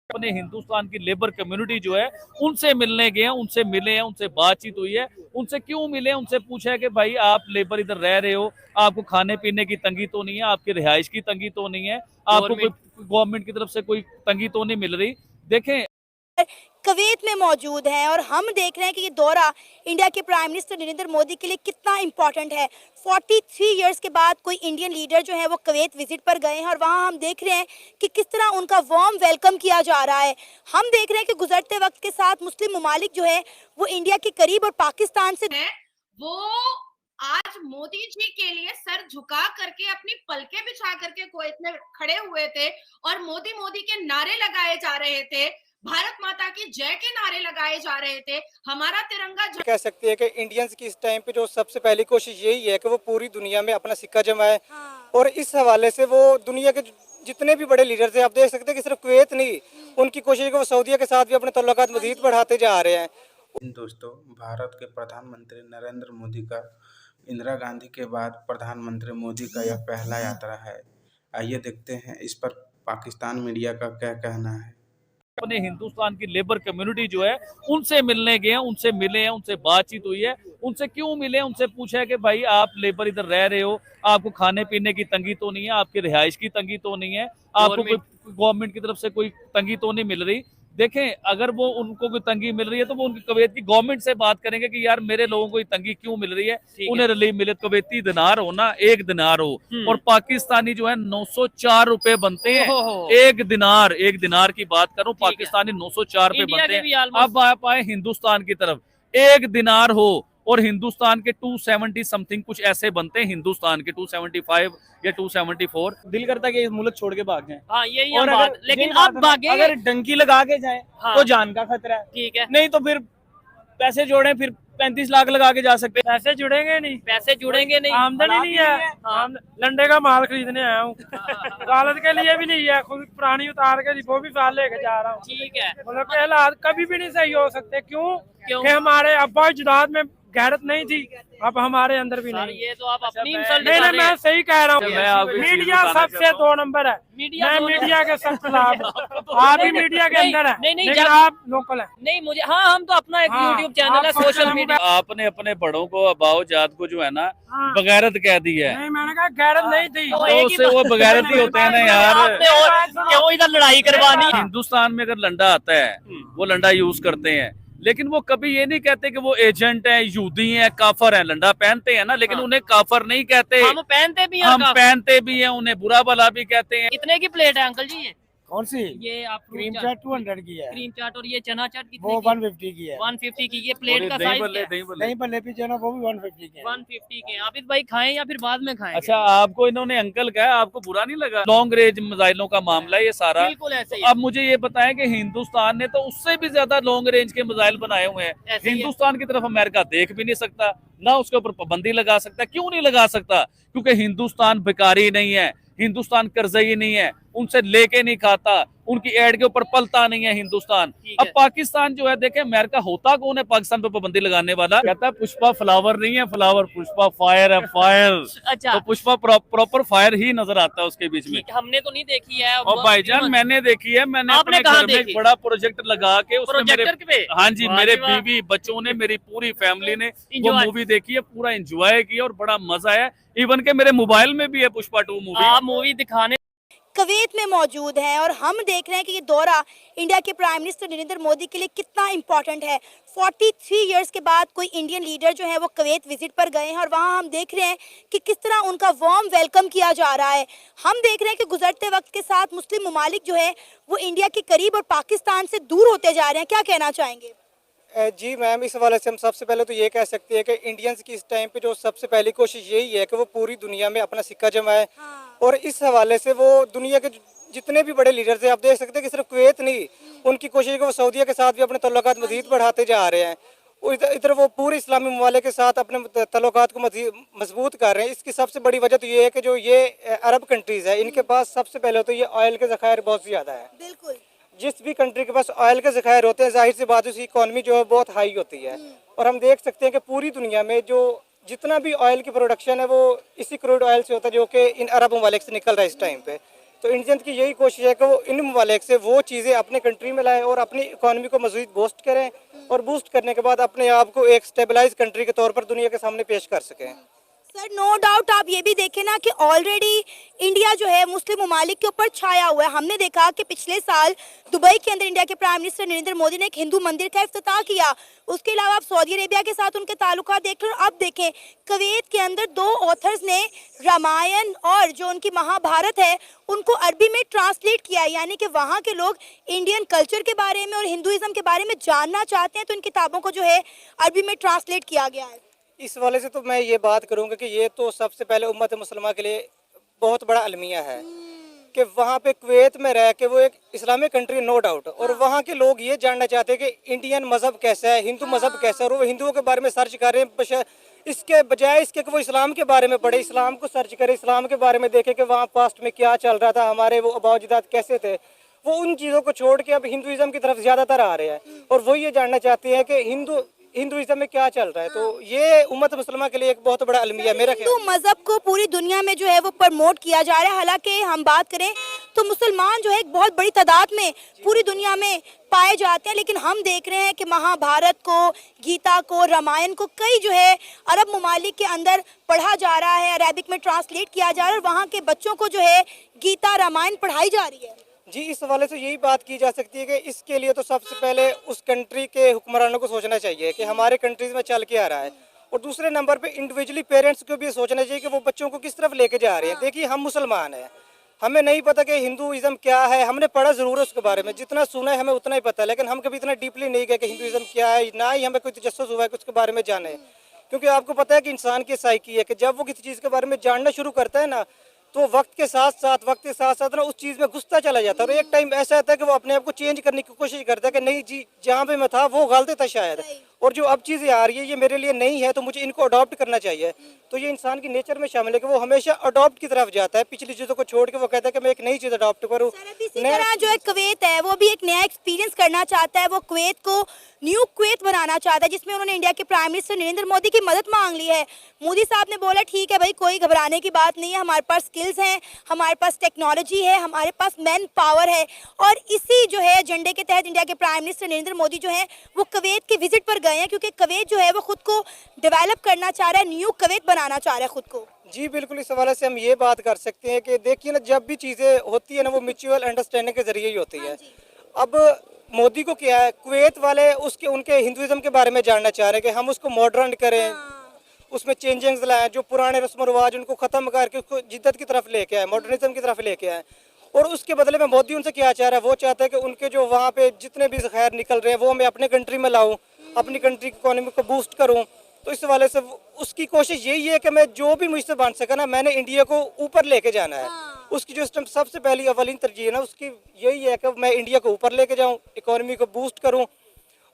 अपने हिंदुस्तान की labour community जो है उनसे मिलने गए हैं, उनसे मिले हैं, उनसे बातचीत हुई है। उनसे क्यों मिले, उनसे पूछा है कि भाई आप लेबर इधर रह रहे हो, आपको खाने पीने की तंगी तो नहीं है, आपकी रिहाइश की तंगी तो नहीं है, आपको कोई गवर्नमेंट की तरफ से कोई तंगी तो नहीं मिल रही। देखें, कुवैत में मौजूद हैं और हम देख रहे हैं कि ये दौरा इंडिया के प्राइम मिनिस्टर नरेंद्र मोदी के लिए कितना इम्पोर्टेंट है। 43 इयर्स के बाद कोई इंडियन लीडर जो है वो कुवैत विजिट पर गए हैं और वहाँ हम देख रहे हैं कि किस तरह उनका वार्म वेलकम किया जा रहा है। हम देख रहे हैं कि गुजरते वक्त के साथ मुस्लिम ममालिक जो है वो इंडिया के करीब और पाकिस्तान से है वो आज मोदी जी के लिए सर झुका करके अपनी पलके बिछा करके कुवैत में खड़े हुए थे और मोदी मोदी के नारे लगाए जा रहे थे, भारत माता की जय के नारे लगाए जा रहे थे, हमारा तिरंगा कह सकते हैं कि इंडियंस की इस टाइम पे जो सबसे पहली कोशिश यही है कि वो पूरी दुनिया में अपना सिक्का जमाए। और इस हवाले से वो दुनिया के जितने भी बड़े लीडर थे, आप देख सकते हैं कि सिर्फ कुवैत नहीं, उनकी कोशिश है कि वो सऊदीया के साथ भी अपने तल्लुकात मजीद बढ़ाते जा रहे हैं। दोस्तों, भारत के प्रधानमंत्री नरेंद्र मोदी का इंदिरा गांधी के बाद प्रधानमंत्री मोदी का यह पहला यात्रा है। आइए देखते हैं इस पर पाकिस्तान मीडिया का क्या कहना है। अपने हिंदुस्तान की लेबर कम्युनिटी जो है उनसे मिलने गए हैं, उनसे मिले हैं, उनसे बातचीत हुई है। उनसे क्यों मिले, उनसे पूछा है कि भाई आप लेबर इधर रह रहे हो, आपको खाने पीने की तंगी तो नहीं है, आपकी रिहाइश की तंगी तो नहीं है, आपको कोई गवर्नमेंट की तरफ से कोई तंगी तो नहीं मिल रही। देखें, अगर वो उनको कोई तंगी मिल रही है तो वो उनकी कुवैत की गवर्नमेंट से बात करेंगे कि यार मेरे लोगों को ये तंगी क्यों मिल रही है, उन्हें रिलीफ मिले। कुवैती दिनार हो ना, 1 दिनार हो, और पाकिस्तानी जो है 904 रुपए बनते हैं। 1 दिनार की बात करूं, पाकिस्तानी 904 रुपए बनते हैं। अब आप आए हिंदुस्तान की तरफ, 1 दिनार हो और हिंदुस्तान के 270 समथिंग कुछ ऐसे बनते हैं, हिंदुस्तान के 275 या 274। दिल करता है कि इस मुल्क छोड़ के भाग जाएं। हाँ, यही और बात, लेकिन अब भागे अगर डंकी लगा के जाएं हाँ, तो जान का खतरा है। ठीक है, नहीं तो फिर पैसे जोड़े, फिर 35 लाख लगा के जा सकते हैं। पैसे जुड़ेंगे नहीं, आमदनी नहीं है। हाँ। लंडे का माल खरीदने आया हूँ। गालत के लिए भी नहीं है, खुद पुरानी उतार के वो भी साल लेके जा रहा हूँ। ठीक है, मतलब के हालात कभी भी नहीं सही हो सकते। क्यों? क्यों? कि हमारे अब्बा जुदाद में गैरत नहीं थी, अब हमारे अंदर भी सर नहीं। ये तो आप अपनी इंसल्ट नहीं कर नहीं, रहे हैं। मैं सही कह रहा मैं हूँ। आपको मीडिया सबसे 2 नंबर है। मैं मीडिया के सब खिलाफ हूं। आप भी मीडिया के अंदर है, नहीं, लेकिन आप लोकल है। नहीं मुझे, हाँ हम तो अपना एक हाँ, यूट्यूब चैनल है, आप सोशल सोशल मीडिया। आपने अपने बड़ों को, अबाओ जात को जो है ना हाँ। बगैरत कह दी है। नहीं, मैंने कहा गैरत नहीं थी। तो तो उससे वो बगैरत ही होते हैं ना यार। आपने और क्यों इधर लड़ाई करवानी है? हिंदुस्तान में अगर लंडा आता है, वो लंडा यूज करते हैं, लेकिन वो कभी ये नहीं कहते कि वो एजेंट है, यहूदी है, काफर है। लंडा पहनते हैं ना, लेकिन उन्हें काफर नहीं कहते। हम पहनते भी हैं, हम पहनते भी हैं, उन्हें बुरा भला भी कहते हैं। कितने की प्लेट है अंकल जी? ये कौन सी? ये आप क्रीम चाट 200 की है, क्रीम चाट, और ये चना चाट कितने वो की? 150 की है। 150 की। ये प्लेट का दही साइज बल्ले, क्या है? दही बल्ले। नहीं पल्ले पीछे ना, वो भी 150 के हैं। 150 के। आबिद भाई खाएं या फिर बाद में खाएं? अच्छा, आपको इन्होंने अंकल कहा, आपको बुरा नहीं लगा? लॉन्ग रेंज मिसाइलों का मामला है ये सारा। बिल्कुल ऐसे ही अब मुझे ये बताएं कि हिंदुस्तान ने तो उससे भी ज्यादा लॉन्ग रेंज के मिसाइल बनाए हुए हैं। ऐसे ही है। हिंदुस्तान की तरफ अमेरिका देख भी नहीं सकता, ना उसके ऊपर पाबंदी लगा सकता। क्यों नहीं लगा सकता? क्योंकि हिंदुस्तान भिखारी नहीं है, हिंदुस्तान कर्जई नहीं है, उनसे लेके नहीं खाता, उनकी एड के ऊपर पलता नहीं है हिंदुस्तान। अब पाकिस्तान जो है, देखें अमेरिका होता कौन है पाकिस्तान पे पाबंदी लगाने वाला? कहता है पुष्पा फ्लावर नहीं है फ्लावर, पुष्पा फायर है, फायर। अच्छा, तो पुष्पा प्रॉपर फायर ही नजर आता है उसके बीच में। हमने तो नहीं देखी है। और भाईजान मैंने देखी है, मैंने आपने अपने कहाँ घर में एक देखी? बड़ा प्रोजेक्ट लगा के उसमें मेरे, प्रोजेक्टर पे? हाँ जी, वाह मेरे जी वाह। बीवी बच्चों ने, मेरी पूरी फैमिली ने वो Enjoy। मूवी देखी है, पूरा एंजॉय किया और बड़ा मजा आया। इवन के मेरे मोबाइल में भी है पुष्पा 2 मूवी। आप मूवी दिखाने कुवैत में मौजूद हैं और हम देख रहे हैं कि ये दौरा इंडिया के प्राइम मिनिस्टर नरेंद्र मोदी के लिए कितना इम्पोर्टेंट है। 43 इयर्स के बाद कोई इंडियन लीडर जो है वो कुवैत विजिट पर गए हैं और वहाँ हम देख रहे हैं कि किस तरह उनका वार्म वेलकम किया जा रहा है। हम देख रहे हैं कि गुजरते वक्त के साथ मुस्लिम ममालिक जो है वो इंडिया के करीब और पाकिस्तान से दूर होते जा रहे हैं। क्या कहना चाहेंगे? जी मैम, इस हवाले से हम सबसे पहले तो ये कह सकते हैं कि इंडियंस की इस टाइम पे जो सबसे पहली कोशिश यही है कि वो पूरी दुनिया में अपना सिक्का जमाए। और इस हवाले से वो दुनिया के जितने भी बड़े लीडर थे, आप देख सकते हैं कि सिर्फ कुवैत नहीं, उनकी कोशिश है कि वो सऊदीया के साथ भी अपने तल्लुकात मजीद बढ़ाते जा रहे हैं। इधर वो पूरे इस्लामी ममालिक के साथ अपने तल्लुकात को मजबूत कर रहे हैं। इसकी सबसे बड़ी वजह तो ये है कि जो ये अरब कंट्रीज़ है, इनके पास सबसे पहले तो ये ऑयल के ज़खायर बहुत ज़्यादा है। बिल्कुल, जिस भी कंट्री के पास ऑयल के ज़खायर होते हैं, जाहिर सी बात है उसकी इकॉनमी जो है बहुत हाई होती है। और हम देख सकते हैं कि पूरी दुनिया में जो जितना भी ऑयल की प्रोडक्शन है वो इसी क्रूड ऑयल से होता है, जो कि इन अरब ममालिक से निकल रहा है इस टाइम पे। तो इंडियंस की यही कोशिश है कि वो इन ममालिक से वो चीज़ें अपने कंट्री में लाएं और अपनी इकोनॉमी को मज़ीद बूस्ट करें, और बूस्ट करने के बाद अपने आप को एक स्टेबलाइज कंट्री के तौर पर दुनिया के सामने पेश कर सकें। सर नो डाउट आप ये भी देखें ना कि ऑलरेडी इंडिया जो है मुस्लिम ममालिक के ऊपर छाया हुआ है। हमने देखा कि पिछले साल दुबई के अंदर इंडिया के प्राइम मिनिस्टर नरेंद्र मोदी ने एक हिंदू मंदिर का इफ्तिताह किया। उसके अलावा आप सऊदी अरेबिया के साथ उनके ताल्लुकात देख रहे हो। अब देखें कुवैत के अंदर 2 ऑथर्स ने रामायण और जो उनकी महाभारत है उनको अरबी में ट्रांसलेट किया है, यानी कि वहाँ के लोग इंडियन कल्चर के बारे में और हिंदुइज्म के बारे में जानना चाहते हैं, तो इन किताबों को जो है अरबी में ट्रांसलेट किया गया है। इस वाले से तो मैं ये बात करूंगा कि ये तो सबसे पहले उम्मत मुसलमान के लिए बहुत बड़ा अलमिया है कि वहाँ पे कुवैत में रह के वो एक इस्लामिक कंट्री नो डाउट, और वहाँ के लोग ये जानना चाहते हैं कि इंडियन मज़हब कैसा है, हिंदू मज़हब कैसा है, और वो हिंदुओं के बारे में सर्च कर रहे हैं। इसके बजाय इसके कि वो इस्लाम के बारे में पढ़े, इस्लाम को सर्च करें, इस्लाम के बारे में देखें कि वहाँ पास्ट में क्या चल रहा था, हमारे वो आबा अजदाद कैसे थे, वो उन चीज़ों को छोड़ के अब हिंदुइज्म की तरफ ज़्यादातर आ रहे हैं और वो ये जानना चाहते हैं कि हिंदुइज्म में क्या चल रहा है। तो ये उम्मत मुसलमान के लिए एक बहुत बड़ा अलमिया है मेरा ख्याल। हिंदू मजहब को पूरी दुनिया में जो है वो प्रमोट किया जा रहा है। हालांकि हम बात करें तो मुसलमान जो है एक बहुत बड़ी तादाद में पूरी दुनिया में पाए जाते हैं, लेकिन हम देख रहे हैं कि महाभारत को, गीता को, रामायण को कई जो है अरब ममालिक के अंदर पढ़ा जा रहा है, अरेबिक में ट्रांसलेट किया जा रहा है और वहाँ के बच्चों को जो है गीता रामायण पढ़ाई जा रही है। जी, इस हवाले से यही बात की जा सकती है कि इसके लिए तो सबसे पहले उस कंट्री के हुक्मरानों को सोचना चाहिए कि हमारे कंट्रीज में चल के आ रहा है, और दूसरे नंबर पे इंडिविजुअली पेरेंट्स को भी सोचना चाहिए कि वो बच्चों को किस तरफ लेके जा रहे हैं। देखिए, हम मुसलमान हैं, हमें नहीं पता कि हिंदुइज्म क्या है, हमने पढ़ा ज़रूर है उसके बारे में, जितना सुना है हमें उतना ही पता है, लेकिन हम कभी इतना डीपली नहीं गए कि हिंदुइज्म क्या है, ना ही हमें कोई तजस्सुस हुआ है कि उसके बारे में जाने। क्योंकि आपको पता है कि इंसान की साइकी है कि जब वो किसी चीज़ के बारे में जानना शुरू करता है ना, तो वक्त के साथ साथ ना उस चीज़ में घुसता चला जाता है, और एक टाइम ऐसा आता है कि वो अपने आप को चेंज करने की कोशिश करता है कि नहीं जी, जहाँ पे मैं था वो गलत था शायद, और जो अब चीज़ें आ रही है ये मेरे लिए नहीं है, तो मुझे इनको अडॉप्ट करना चाहिए। तो ये इंसान की नेचर में शामिल है कि वो हमेशा अडॉप्ट की तरफ जाता है, पिछली चीज़ों को छोड़ के वो कहता है कि मैं एक नई चीज़ अडॉप्ट करूँ। इसी तरह जो है कुवैत है वो भी एक नया एक्सपीरियंस करना चाहता है। वो कुवैत को न्यू कुवैत बनाना चाहता है, जिसमें उन्होंने इंडिया के प्राइम मिनिस्टर नरेंद्र मोदी की मदद मांग ली है। मोदी साहब ने बोला ठीक है भाई, कोई घबराने की बात नहीं है, हमारे पास स्किल्स हैं, हमारे पास टेक्नोलॉजी है, हमारे पास मैन पावर है। और इसी जो है एजेंडे के तहत इंडिया के प्राइम मिनिस्टर नरेंद्र मोदी जो है वो कुवैत के विजिट पर गए हैं, क्योंकि कुवैत जो है वो खुद को डेवलप करना चाह रहा है, न्यू कुवैत बनाना चाह रहा है खुद को। जी बिल्कुल, इस हवाले से हम ये बात कर सकते हैं कि देखिए ना, जब भी चीज़ें होती है ना वो म्यूचुअल अंडरस्टैंडिंग के जरिए ही होती है। अब मोदी को क्या है, कुवैत वाले उनके हिंदुइज्म के बारे में जानना चाह रहे हैं कि हम उसको मॉडर्न करें, उसमें चेंजिंग्स लाएं, जो पुराने रस्म रिवाज उनको ख़त्म करके उसको जिद्दत की तरफ लेके आए, मॉडर्निज्म की तरफ लेके आए। और उसके बदले में मोदी उनसे क्या चाह रहा है, वो चाहता है कि उनके जो वहाँ पे जितने भी खैर निकल रहे हैं वो मैं अपने कंट्री में लाऊं, अपनी कंट्री की इकोनॉमी को बूस्ट करूं। तो इस वाले से उसकी कोशिश यही है कि मैं जो भी मुझसे बन सका ना, मैंने इंडिया को ऊपर लेके जाना है। उसकी जो सबसे पहली अवलीन तरजीह है ना, उसकी यही है कि मैं इंडिया को ऊपर लेके जाऊं, इकोनॉमी को बूस्ट करूं।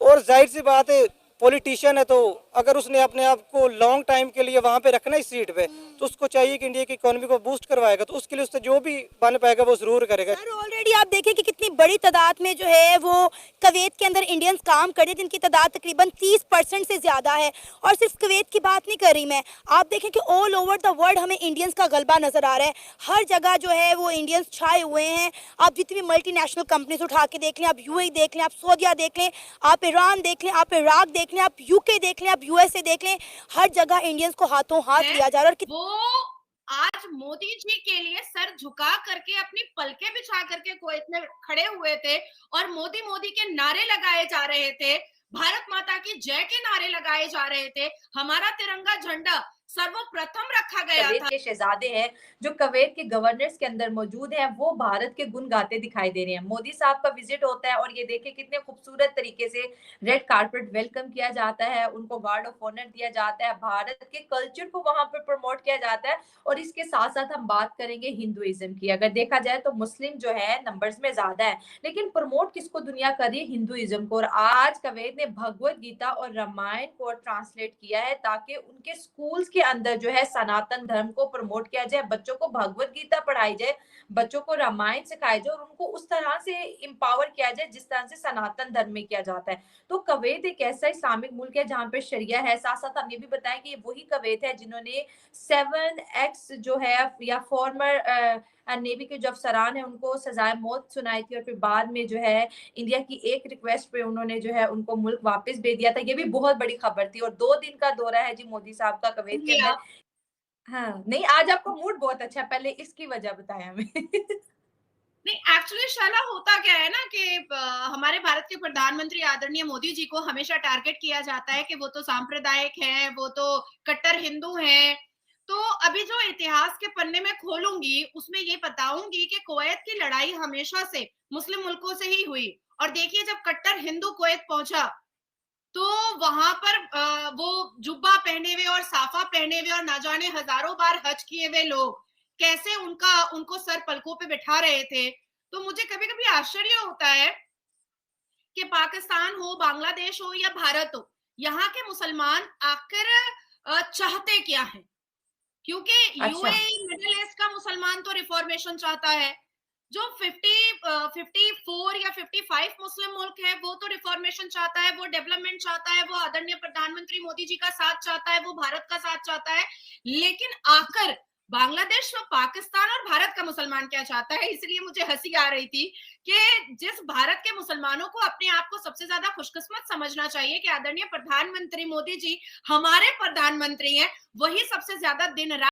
और जाहिर सी बात है, पॉलिटिशियन है तो अगर उसने अपने आप को लॉन्ग टाइम के लिए वहाँ पे रखना है इस सीट पे, तो उसको चाहिए कि इंडिया की इकोनॉमी को बूस्ट करवाएगा, तो उसके लिए उससे जो भी बन पाएगा वो जरूर करेगा। सर ऑलरेडी आप देखें कि कितनी बड़ी तादाद में जो है वो कुवैत के अंदर इंडियंस काम कर रहे हैं, जिनकी तादाद तकरीबन 30% से ज़्यादा है। और सिर्फ कुवैत की बात नहीं कर रही मैं, आप देखें कि ऑल ओवर द वर्ल्ड हमें इंडियंस का गलबा नज़र आ रहा है। हर जगह जो है वो इंडियंस छाए हुए हैं। आप जितनी मल्टीनेशनल कंपनीज उठा के देख लें, आप यूएई देख लें, आप सऊदीया देख लें, आप ईरान देख लें, आप इराक देख लें, आप यूके देख लें, आप यूएसए देख लें, हर जगह इंडियंस को हाथों हाथ लिया जा रहा है। और वो आज मोदी जी के लिए सर झुका करके अपनी पलके बिछा करके कुवैत में खड़े हुए थे और मोदी मोदी के नारे लगाए जा रहे थे, भारत माता की जय के नारे लगाए जा रहे थे, हमारा तिरंगा झंडा सर्वप्रथम रखा गया कुवैत था। के शहजादे हैं जो कुवैत के गवर्नर्स के अंदर मौजूद हैं, वो भारत के गुण गाते दिखाई दे रहे हैं। मोदी साहब का विजिट होता है और ये देखिए कितने खूबसूरत तरीके से रेड कारपेट वेलकम किया जाता है, उनको गार्ड ऑफ ऑनर दिया जाता है, भारत के कल्चर को वहां पर प्रमोट किया जाता है। और इसके साथ साथ हम बात करेंगे हिंदुइज्म की। अगर देखा जाए तो मुस्लिम जो है नंबर्स में ज्यादा है, लेकिन प्रमोट किसको दुनिया कर रही है, हिंदुइज्म को। और आज कुवैत ने भगवत गीता और रामायण को ट्रांसलेट किया है ताकि उनके स्कूल्स के अंदर जो है सनातन धर्म को प्रमोट किया जाए, बच्चों को भगवत गीता पढ़ाई जाए, बच्चों को रामायण सिखाया जाए और उनको उस तरह से इंपावर किया जाए जिस तरह से सनातन धर्म में किया जाता है। तो कुवैत एक ऐसा इस्लामिक मुल्क है जहां पे शरिया है। साथ साथ हम ये भी बताएं कि वही कुवैत है जिन्होंने 7x जो है या फॉर्मर नेवी के जो अफसरान हैं उनको सजाए मौत सुनाई थी और फिर बाद में जो है इंडिया की एक रिक्वेस्ट पे उन्होंने जो है उनको मुल्क वापस भेज दिया था। ये भी बहुत बड़ी खबर थी और 2 दिन का दौरा है जी मोदी साहब का कुवैत के अंदर। हाँ, नहीं आज आपको मूड बहुत अच्छा है, पहले इसकी वजह बताएं हमें। नहीं, एक्चुअली शाला होता क्या है ना कि हमारे भारत के प्रधानमंत्री आदरणीय मोदी जी को हमेशा टारगेट किया जाता है कि वो तो सांप्रदायिक हैं, वो तो कट्टर हिंदू हैं। तो अभी जो इतिहास के पन्ने में खोलूंगी उसमें ये बताऊंगी कि कुवैत की लड़ाई हमेशा से मुस्लिम मुल्कों से ही हुई। और देखिए जब कट्टर हिंदू कुवैत पहुंचा तो वहां पर वो जुब्बा पहने हुए और साफा पहने हुए और ना जाने हजारों बार हज किए हुए लोग कैसे उनको सर पलकों पे बिठा रहे थे। तो मुझे कभी कभी आश्चर्य होता है कि पाकिस्तान हो, बांग्लादेश हो या भारत हो, यहाँ के मुसलमान आखिर चाहते क्या है? क्योंकि अच्छा। यूएई मिडिल ईस्ट का मुसलमान तो रिफॉर्मेशन चाहता है, जो 54 या 55 मुस्लिम मुल्क है वो तो रिफॉर्मेशन चाहता है, वो डेवलपमेंट चाहता है, वो आदरणीय प्रधानमंत्री मोदी जी का साथ चाहता है, वो भारत का साथ चाहता है। लेकिन आकर बांग्लादेश और पाकिस्तान और भारत का मुसलमान क्या चाहता है? इसलिए मुझे हंसी आ रही थी कि जिस भारत के मुसलमानों को अपने आप को सबसे ज्यादा खुशकिस्मत समझना चाहिए कि आदरणीय प्रधानमंत्री मोदी जी हमारे प्रधानमंत्री हैं, वही सबसे ज्यादा दिन रात